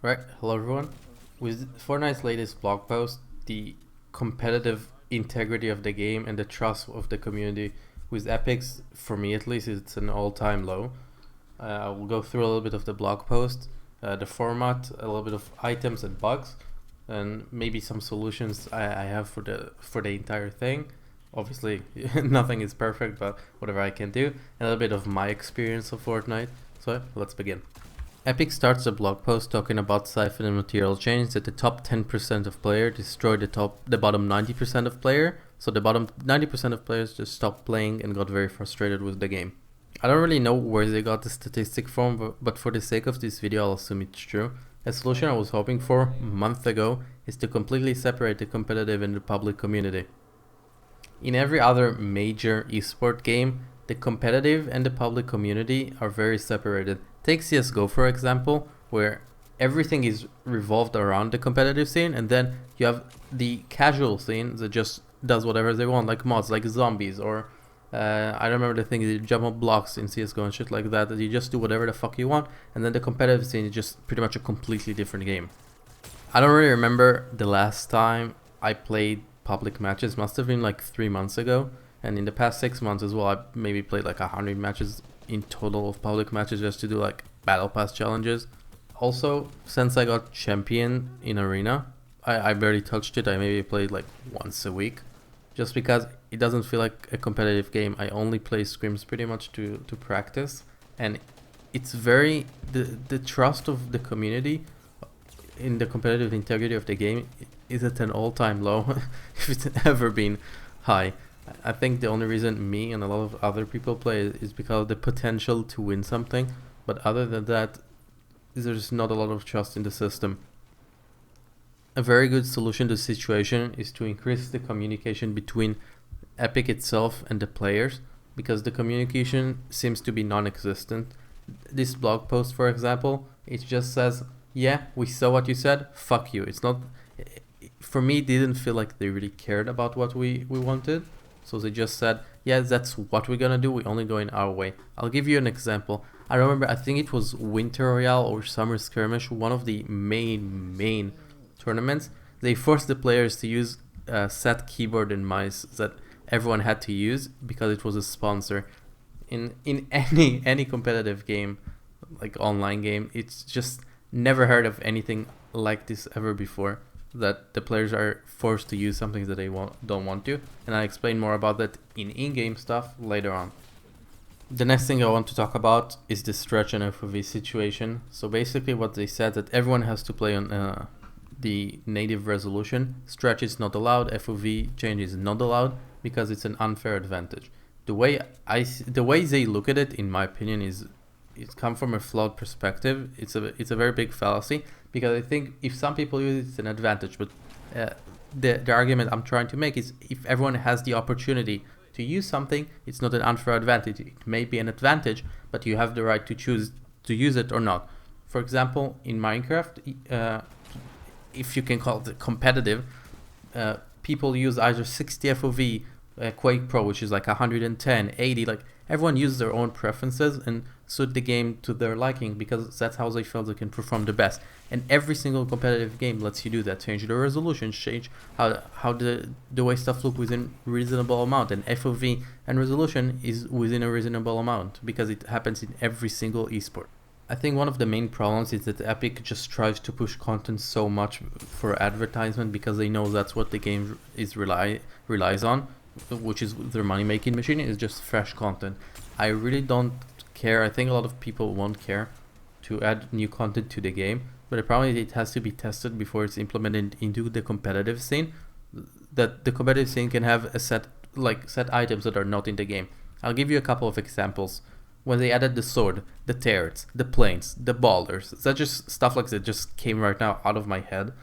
Right, hello everyone. With Fortnite's latest blog post, the competitive integrity of the game and the trust of the community with Epics, for me at least, it's an all-time low. I will go through a little bit of the blog post, the format, a little bit of items and bugs, and maybe some solutions I have for the entire thing. Obviously, nothing is perfect, but whatever I can do, and a little bit of my experience of Fortnite. So let's begin. Epic starts the blog post talking about siphon and material change that the top 10% of player destroyed the bottom 90% of player. So the bottom 90% of players just stopped playing and got very frustrated with the game. I don't really know where they got the statistic from, but for the sake of this video I'll assume it's true. A solution I was hoping for a month ago is to completely separate the competitive and the public community. In every other major esport game, the competitive and the public community are very separated. Take CSGO for example, where everything is revolved around the competitive scene, and then you have the casual scene that just does whatever they want, like mods, like zombies, or I remember the thing, you jump on blocks in CSGO and shit like that you just do whatever the fuck you want, and then the competitive scene is just pretty much a completely different game. I don't really remember the last time I played public matches, must have been like 3 months ago, and in the past 6 months as well I maybe played like 100 matches in total of public matches just to do like battle pass challenges. Also, since I got champion in arena, I barely touched it. I maybe played like once a week, just because it doesn't feel like a competitive game. I only play scrims pretty much to practice, and it's very the trust of the community in the competitive integrity of the game is at an all-time low if it's ever been high. I think the only reason me and a lot of other people play is because of the potential to win something, but other than that, there's not a lot of trust in the system. A very good solution to the situation is to increase the communication between Epic itself and the players, because the communication seems to be non-existent. This blog post, for example, it just says, yeah, we saw what you said, fuck you. It's not, for me, it didn't feel like they really cared about what we wanted. So they just said, yeah, that's what we're gonna do, we're only going our way. I'll give you an example. I remember, I think it was Winter Royale or Summer Skirmish, one of the main tournaments. They forced the players to use set keyboard and mice that everyone had to use because it was a sponsor. In any competitive game, like online game, it's just never heard of anything like this ever before, that the players are forced to use something that they don't want to, and I explain more about that in-game stuff later on. The next thing I want to talk about is the stretch and FOV situation. So basically what they said, that everyone has to play on the native resolution. Stretch is not allowed, FOV change is not allowed, because it's an unfair advantage. The way they look at it, in my opinion, is it's come from a flawed perspective. It's a very big fallacy, because I think if some people use it, it's an advantage, but the argument I'm trying to make is, if everyone has the opportunity to use something, it's not an unfair advantage. It may be an advantage, but you have the right to choose to use it or not. For example, in Minecraft, if you can call it competitive, people use either 60 FOV, Quake Pro, which is like 110, 80, like everyone uses their own preferences and suit the game to their liking, because that's how they feel they can perform the best. And every single competitive game lets you do that. Change the resolution, change how the way stuff look within reasonable amount, and FOV and resolution is within a reasonable amount, because it happens in every single esport. I think one of the main problems is that Epic just tries to push content so much for advertisement, because they know that's what the game relies on, which is their money-making machine, is just fresh content. I really don't care. I think a lot of people won't care to add new content to the game, but the problem is it has to be tested before it's implemented into the competitive scene, that the competitive scene can have a set items that are not in the game. I'll give you a couple of examples. When they added the sword, the turrets, the planes, the ballers, that just stuff like that just came right now out of my head,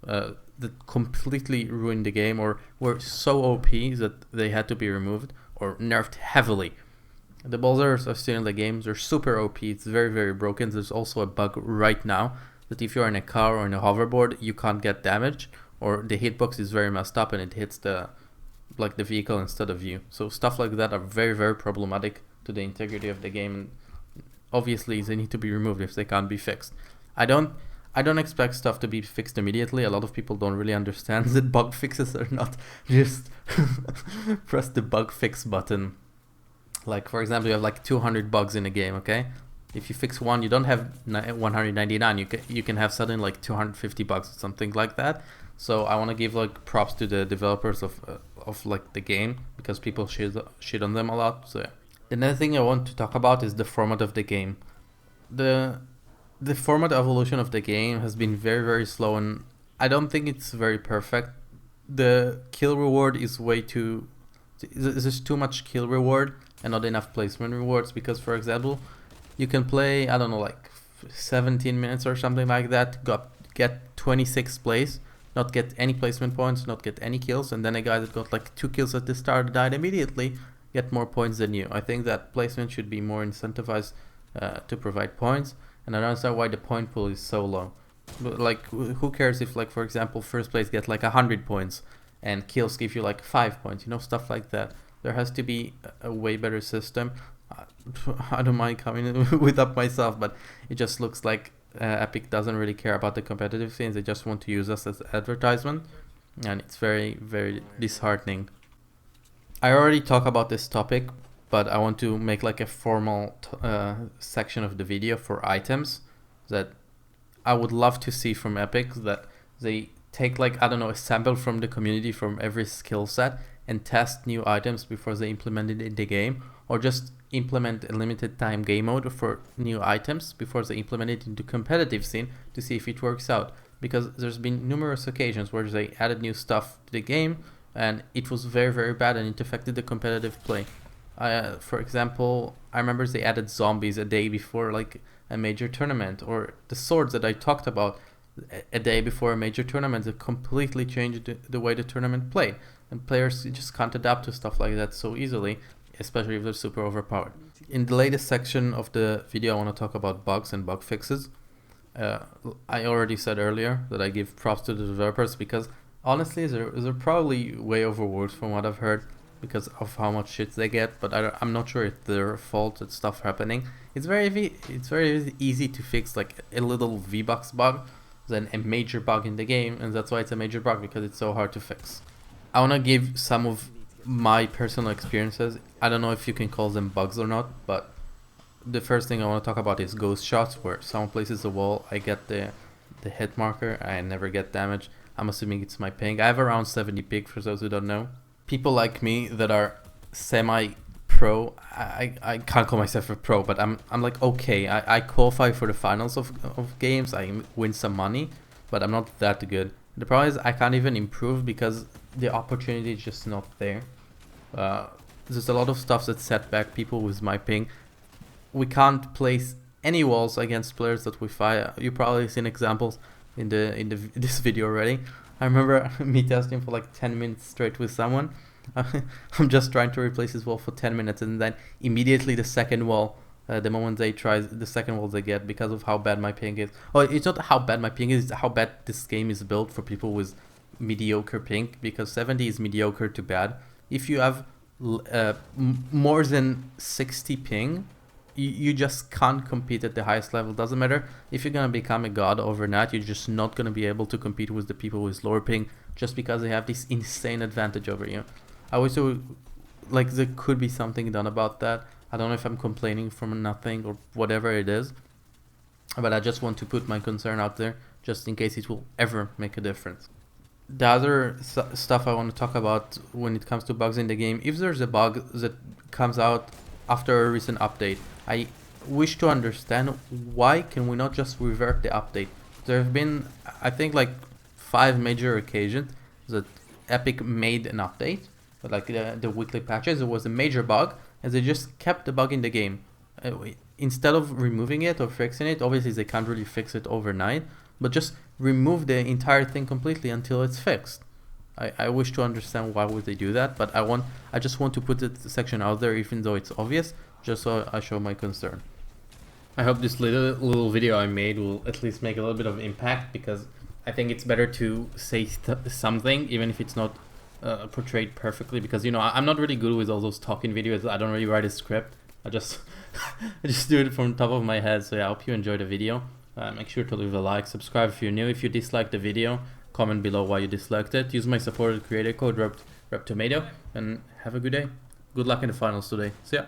that completely ruined the game, or were so OP that they had to be removed or nerfed heavily. The ballers are still in the games, they're super OP, it's very broken. There's also a bug right now that if you're in a car or in a hoverboard, you can't get damaged, or the hitbox is very messed up and it hits the vehicle instead of you. So stuff like that are very problematic to the integrity of the game, and obviously they need to be removed if they can't be fixed. I don't I don't expect stuff to be fixed immediately. A lot of people don't really understand that bug fixes are not just press the bug fix button. Like, for example, you have like 200 bugs in a game, okay? If you fix one, you don't have 199. You can have suddenly like 250 bugs or something like that. So I want to give like props to the developers of like the game, because people shit on them a lot. So yeah. Another thing I want to talk about is the format of the game. The format evolution of the game has been very, very slow, and I don't think it's very perfect. The kill reward is way too... There's too much kill reward and not enough placement rewards, because, for example, you can play, I don't know, like 17 minutes or something like that, get 26th place, not get any placement points, not get any kills, and then a guy that got like 2 kills at the start died immediately, get more points than you. I think that placement should be more incentivized to provide points, and I don't understand why the point pool is so low. But like, who cares if, like, for example, first place get like 100 points and kills give you like 5 points, you know, stuff like that. There has to be a way better system. I don't mind coming with up myself, but it just looks like Epic doesn't really care about the competitive scenes. They just want to use us as advertisement, and it's very, very disheartening. I already talked about this topic, but I want to make like a formal section of the video for items that I would love to see from Epic, that they take like, I don't know, a sample from the community from every skill set and test new items before they implement it in the game, or just implement a limited time game mode for new items before they implement it into competitive scene to see if it works out. Because there's been numerous occasions where they added new stuff to the game and it was very, very bad, and it affected the competitive play. For example, I remember they added zombies a day before like a major tournament, or the swords that I talked about a day before a major tournament that completely changed the way the tournament played. And players just can't adapt to stuff like that so easily, especially if they're super overpowered. In the latest section of the video, I want to talk about bugs and bug fixes. I already said earlier that I give props to the developers, because honestly, they're probably way overworked from what I've heard, because of how much shit they get, but I'm not sure it's their fault that stuff happening. It's very easy to fix like a little V-Bucks bug than a major bug in the game, and that's why it's a major bug, because it's so hard to fix. I want to give some of my personal experiences. I don't know if you can call them bugs or not, but the first thing I want to talk about is ghost shots, where someone places a wall, I get the hit marker, I never get damage. I'm assuming it's my ping. I have around 70 ping, for those who don't know. People like me that are semi-pro, I can't call myself a pro, but I'm like okay. I qualify for the finals of games, I win some money, but I'm not that good. The problem is I can't even improve because the opportunity is just not there. There's a lot of stuff that set back people with my ping. We can't place any walls against players that we fight. You've probably seen examples in this video already. I remember me testing for like 10 minutes straight with someone. I'm just trying to replace his wall for 10 minutes, and then immediately the second wall, the moment they try the second wall they get, because of how bad my ping is. Oh, it's not how bad my ping is, it's how bad this game is built for people with mediocre ping, because 70 is mediocre to bad. If you have more than 60 ping, you just can't compete at the highest level. Doesn't matter if you're gonna become a god overnight, you're just not gonna be able to compete with the people with lower ping, just because they have this insane advantage over you. I wish like there could be something done about that. I don't know if I'm complaining from nothing or whatever it is, but I just want to put my concern out there, just in case it will ever make a difference. The other stuff I want to talk about when it comes to bugs in the game, if there's a bug that comes out after a recent update, I wish to understand why can we not just revert the update. There have been, I think, like 5 major occasions that Epic made an update, but like the weekly patches, it was a major bug, and they just kept the bug in the game. Instead of removing it or fixing it, obviously they can't really fix it overnight, but just remove the entire thing completely until it's fixed. I wish to understand why would they do that, but I just want to put the section out there, even though it's obvious, just so I show my concern. I hope this little video I made will at least make a little bit of impact, because I think it's better to say something, even if it's not portrayed perfectly, because, you know, I'm not really good with all those talking videos. I don't really write a script. I just I just do it from the top of my head. So yeah, I hope you enjoyed the video. Make sure to leave a like, subscribe if you're new. If you disliked the video, comment below why you disliked it. Use my supported creator code reb-tomato, and have a good day. Good luck in the finals today. See ya.